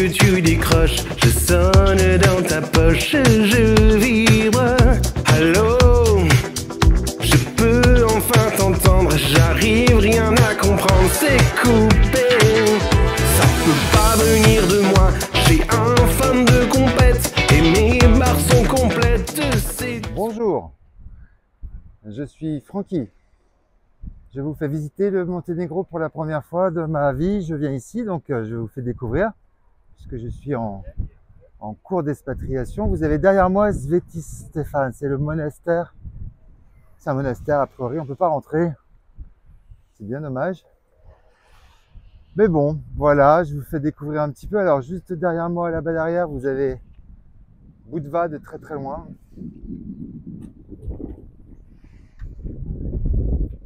que tu décroches, je sonne dans ta poche, je vibre. Allô, je peux enfin t'entendre, j'arrive rien à comprendre, c'est coupé. Ça peut pas venir de moi, j'ai un fan de compète et mes barres sont complètes. Bonjour, je suis Francky. Je vous fais visiter le Monténégro pour la première fois de ma vie. Je viens ici, donc je vous fais découvrir, puisque je suis en cours d'expatriation. Vous avez derrière moi Sveti Stefan, c'est le monastère. C'est un monastère, a priori, on ne peut pas rentrer. C'est bien dommage. Mais bon, voilà, je vous fais découvrir un petit peu. Alors, juste derrière moi, là-bas derrière, vous avez Budva de très très loin.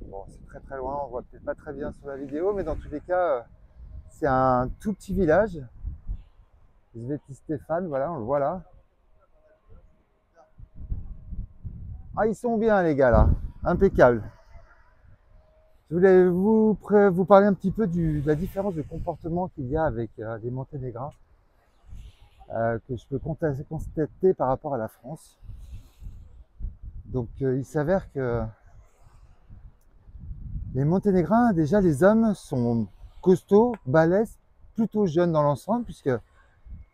Bon, c'est très très loin, on voit peut-être pas très bien sur la vidéo, mais dans tous les cas, c'est un tout petit village. Sveti Stefan, voilà, on le voit là. Ah, ils sont bien les gars là, impeccable. Je voulais vous parler un petit peu de la différence de comportement qu'il y a avec les Monténégrins, que je peux constater par rapport à la France. Donc il s'avère que les Monténégrins, déjà les hommes sont costauds, balèzes, plutôt jeunes dans l'ensemble, puisque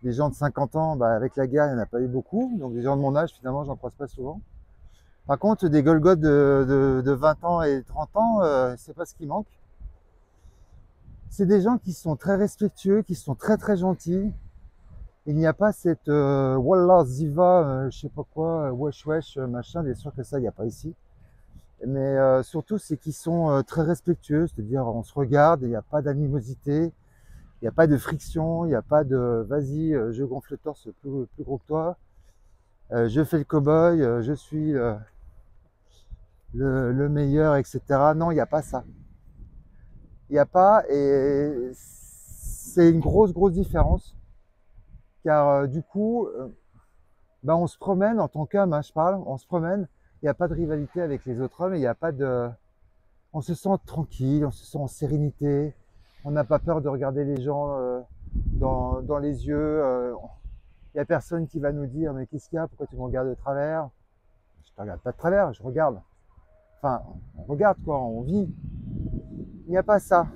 des gens de 50 ans, avec la guerre, il n'y en a pas eu beaucoup. Donc des gens de mon âge, finalement, j'en croise pas souvent. Par contre, des Golgoths de 20 ans et 30 ans, c'est pas ce qui manque. C'est des gens qui sont très respectueux, qui sont très très gentils. Il n'y a pas cette Wallah Ziva, je sais pas quoi, wesh wesh, machin, bien sûr que ça, il n'y a pas ici. Mais surtout, c'est qu'ils sont très respectueux, c'est-à-dire on se regarde, il n'y a pas d'animosité, il n'y a pas de friction, il n'y a pas de vas-y, je gonfle le torse plus gros que toi, je fais le cow-boy, je suis le meilleur, etc. Non, il n'y a pas ça. Il n'y a pas, et c'est une grosse différence, car du coup, on se promène en tant qu'homme, hein, je parle, on se promène, il n'y a pas de rivalité avec les autres hommes, il n'y a pas de... On se sent tranquille, on se sent en sérénité, on n'a pas peur de regarder les gens dans les yeux, il n'y a personne qui va nous dire mais qu'est-ce qu'il y a, pourquoi tu me regardes de travers? Je ne te regarde pas de travers, je regarde. Enfin, on regarde quoi, on vit. Il n'y a pas ça.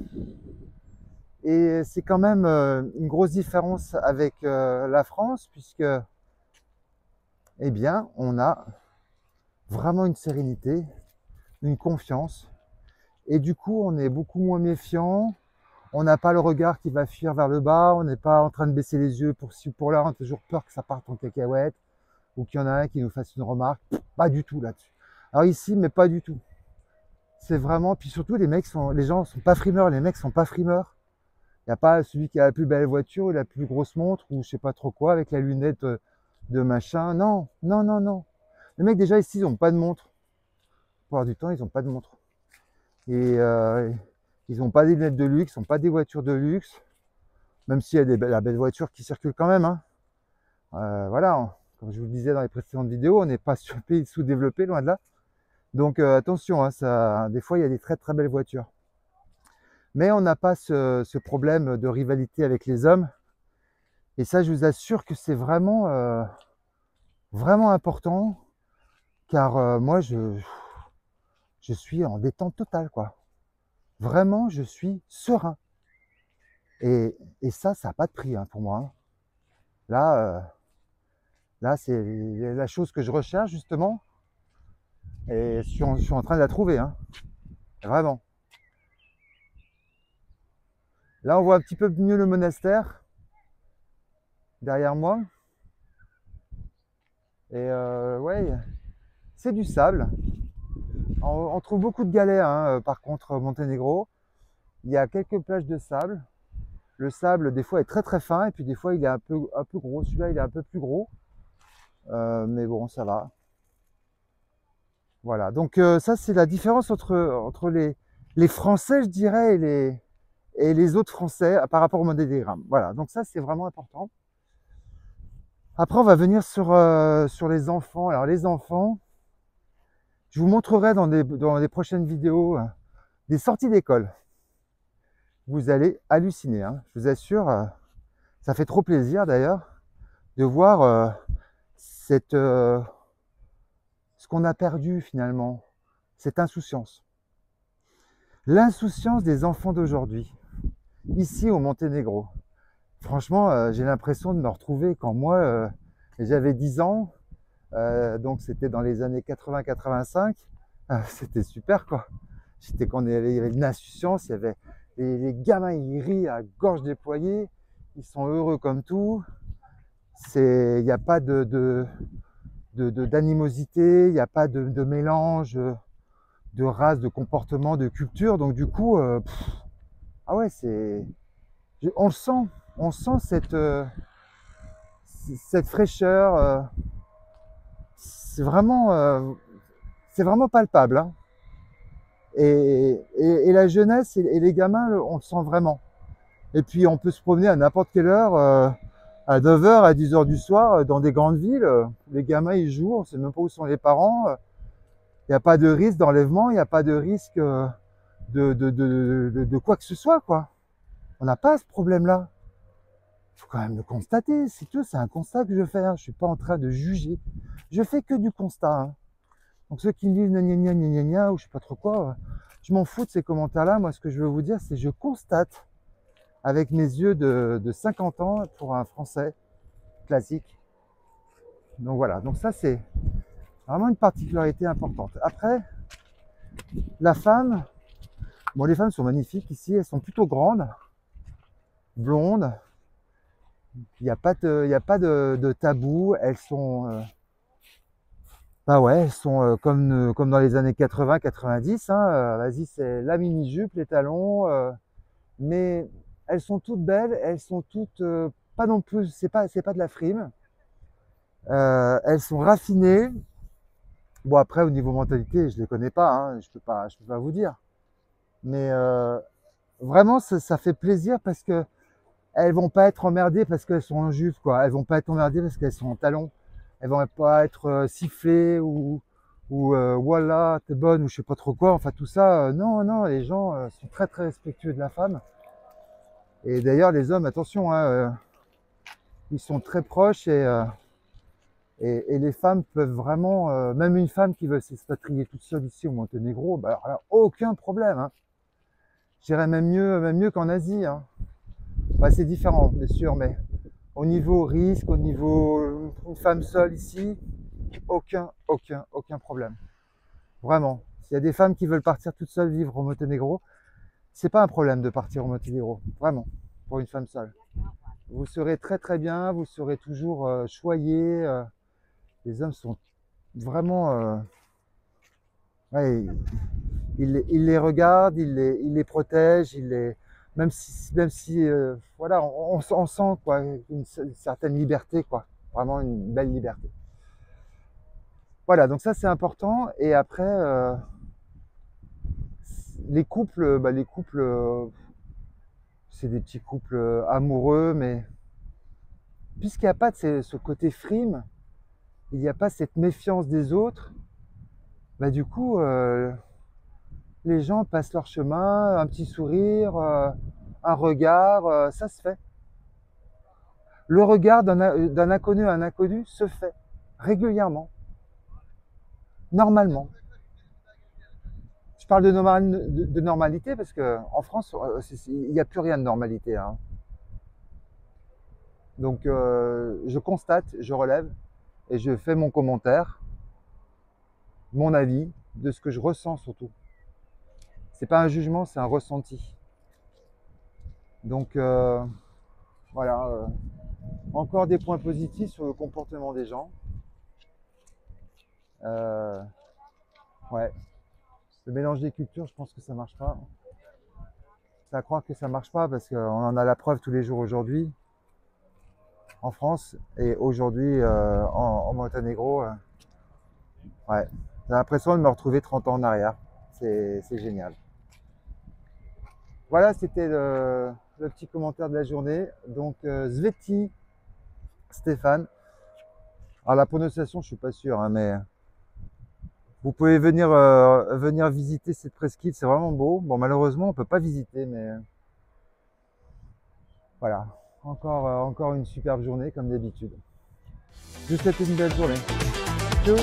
Et c'est quand même une grosse différence avec la France, puisque, eh bien, on a vraiment une sérénité, une confiance, et du coup, on est beaucoup moins méfiant. On n'a pas le regard qui va fuir vers le bas, on n'est pas en train de baisser les yeux pour ci ou pour là, on a toujours peur que ça parte en cacahuète, ou qu'il y en a un qui nous fasse une remarque. Pas du tout là-dessus. Alors ici, mais pas du tout. C'est vraiment, puis surtout, les gens sont pas frimeurs, les mecs sont pas frimeurs. Il n'y a pas celui qui a la plus belle voiture ou la plus grosse montre ou je sais pas trop quoi avec la lunette de machin. Non, non, non, non. Les mecs déjà ici, ils n'ont pas de montre. La plupart du temps, ils n'ont pas de montre. Et ils n'ont pas des lunettes de luxe, ils n'ont pas des voitures de luxe. Même s'il y a la belle voiture qui circule quand même. Hein. Voilà, comme je vous le disais dans les précédentes vidéos, on n'est pas sur le pays sous-développé, loin de là. Donc attention, hein, des fois il y a des très très belles voitures. Mais on n'a pas ce problème de rivalité avec les hommes. Et ça, je vous assure que c'est vraiment, vraiment important. Car moi, je suis en détente totale, quoi. Vraiment, je suis serein. Et ça n'a pas de prix hein, pour moi. Hein. Là c'est la chose que je recherche, justement. Et je suis en train de la trouver. Hein. Vraiment. Là, on voit un petit peu mieux le monastère derrière moi. Et ouais, c'est du sable. On trouve beaucoup de galets, hein, par contre, au Monténégro. Il y a quelques plages de sable. Le sable, des fois, est très très fin, et puis des fois, il est un peu gros. Celui-là, il est un peu plus gros. Mais bon, ça va. Voilà. Donc, ça, c'est la différence entre les Français, je dirais, et les autres Français par rapport au Monténégro. Voilà. Donc, ça, c'est vraiment important. Après, on va venir sur les enfants. Alors, les enfants, je vous montrerai dans des prochaines vidéos des sorties d'école. Vous allez halluciner, hein. Je vous assure, Ça fait trop plaisir d'ailleurs de voir ce qu'on a perdu finalement, cette insouciance. L'insouciance des enfants d'aujourd'hui, ici au Monténégro. Franchement, j'ai l'impression de me retrouver quand moi, j'avais 10 ans, donc c'était dans les années 80-85, c'était super quoi. Quand il y avait une insouciance, il y avait les gamins, ils rient à gorge déployée, ils sont heureux comme tout. Il n'y a pas d'animosité, il n'y a pas de mélange de race, de comportement, de culture. Donc du coup, ah ouais, on le sent cette fraîcheur. C'est vraiment palpable. Hein. Et la jeunesse et les gamins, on le sent vraiment. Et puis on peut se promener à n'importe quelle heure, à 9h, à 10h du soir, dans des grandes villes. Les gamins, ils jouent, on ne sait même pas où sont les parents. Il n'y a pas de risque d'enlèvement, il n'y a pas de risque de quoi que ce soit, quoi. On n'a pas ce problème-là. Il faut quand même le constater, c'est tout, c'est un constat que je fais. Hein. Je ne suis pas en train de juger. Je fais que du constat. Hein. Donc ceux qui me disent gna gna gna gna gna ou je sais pas trop quoi, je m'en fous de ces commentaires-là. Moi, ce que je veux vous dire, c'est que je constate avec mes yeux de 50 ans pour un Français classique. Donc voilà, donc ça c'est vraiment une particularité importante. Après, la femme, bon les femmes sont magnifiques ici, elles sont plutôt grandes, blondes, il n'y a pas de tabou, elles sont... bah ouais, elles sont comme dans les années 80-90, hein, vas-y c'est la mini-jupe, les talons, mais elles sont toutes belles, elles sont toutes pas non plus, c'est pas de la frime. Elles sont raffinées. Bon après au niveau mentalité, je les connais pas, hein, je peux pas vous dire. Mais vraiment ça fait plaisir parce que elles vont pas être emmerdées parce qu'elles sont en jupe, quoi. Elles vont pas être emmerdées parce qu'elles sont en talons. Elles vont pas être sifflées ou voilà t'es bonne ou je sais pas trop quoi. Enfin tout ça, non, les gens sont très très respectueux de la femme. Et d'ailleurs les hommes, attention, hein, ils sont très proches et les femmes peuvent vraiment, même une femme qui veut s'expatrier toute seule ici au Monténégro, bah alors là, aucun problème. Hein. Je dirais même mieux qu'en Asie. Hein. Bah, c'est différent, bien sûr, mais au niveau risque, au niveau une femme seule ici, aucun problème. Vraiment. S'il y a des femmes qui veulent partir toutes seules vivre au Monténégro, c'est pas un problème de partir au Monténégro, vraiment, pour une femme seule. Vous serez très très bien, vous serez toujours choyés. Les hommes sont vraiment... ouais, ils les regardent, ils les protègent, même si voilà, on sent quoi, une certaine liberté, quoi. Vraiment une belle liberté. Voilà, donc ça c'est important. Et après, les couples, c'est des petits couples amoureux, mais puisqu'il n'y a pas de ce côté frime, il n'y a pas cette méfiance des autres, bah du coup, les gens passent leur chemin, un petit sourire, un regard, ça se fait. Le regard d'un inconnu à un inconnu se fait régulièrement, normalement. Je parle de normalité parce qu'en France, il n'y a plus rien de normalité. Hein. Donc, je constate, je relève et je fais mon commentaire, mon avis de ce que je ressens surtout. C'est pas un jugement, c'est un ressenti. Donc, voilà. Encore des points positifs sur le comportement des gens. Ouais. Le mélange des cultures, je pense que ça marche pas. C'est à croire que ça marche pas parce qu'on en a la preuve tous les jours aujourd'hui en France et aujourd'hui en Monténégro. Ouais. J'ai l'impression de me retrouver 30 ans en arrière. C'est génial. Voilà, c'était le petit commentaire de la journée. Donc, Sveti Stéphane. Alors, la prononciation, je suis pas sûr, hein, mais vous pouvez venir visiter cette presqu'île, c'est vraiment beau. Bon, malheureusement, on peut pas visiter, mais voilà. Encore une superbe journée comme d'habitude. Je vous souhaite une belle journée. Tchuss.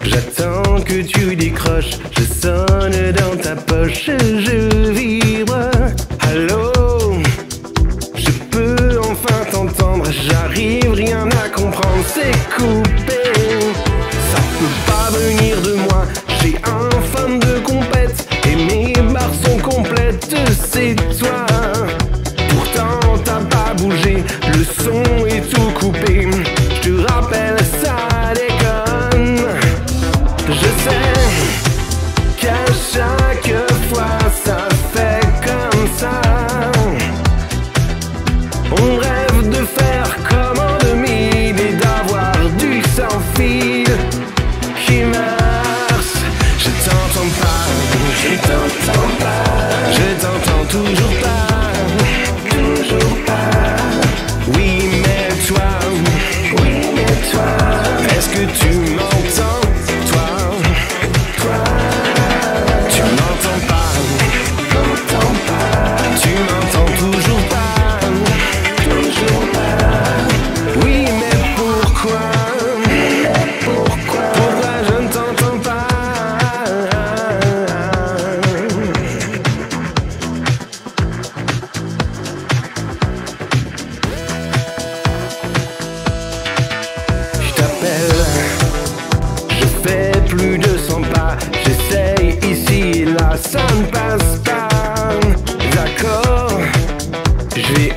J'attends que tu décroches, je sonne dans ta poche, je vibre. Allô, je peux enfin t'entendre, j'arrive rien à comprendre, c'est coupé. Ça peut pas venir de moi, j'ai un fan de compète et mes barres sont complètes, c'est toi. Pourtant t'as pas bougé, le son est tout coupé. Je te rappelle ça déconne. Je sais qu'à chaque fois ça fait comme ça. On rêve de faire comme en 2000 et d'avoir du sans fil qui marche. Je t'entends pas, je t'entends pas, je t'entends toujours pas, toujours pas. Oui mais toi, est-ce que tu m'entends? Tu m'entends pas, tu m'entends toujours pas, oui mais pourquoi je ne t'entends pas? Je t'appelle, je fais plus de 100 pas, j'essaye ici et là, ça ne passe pas. D'accord, je vais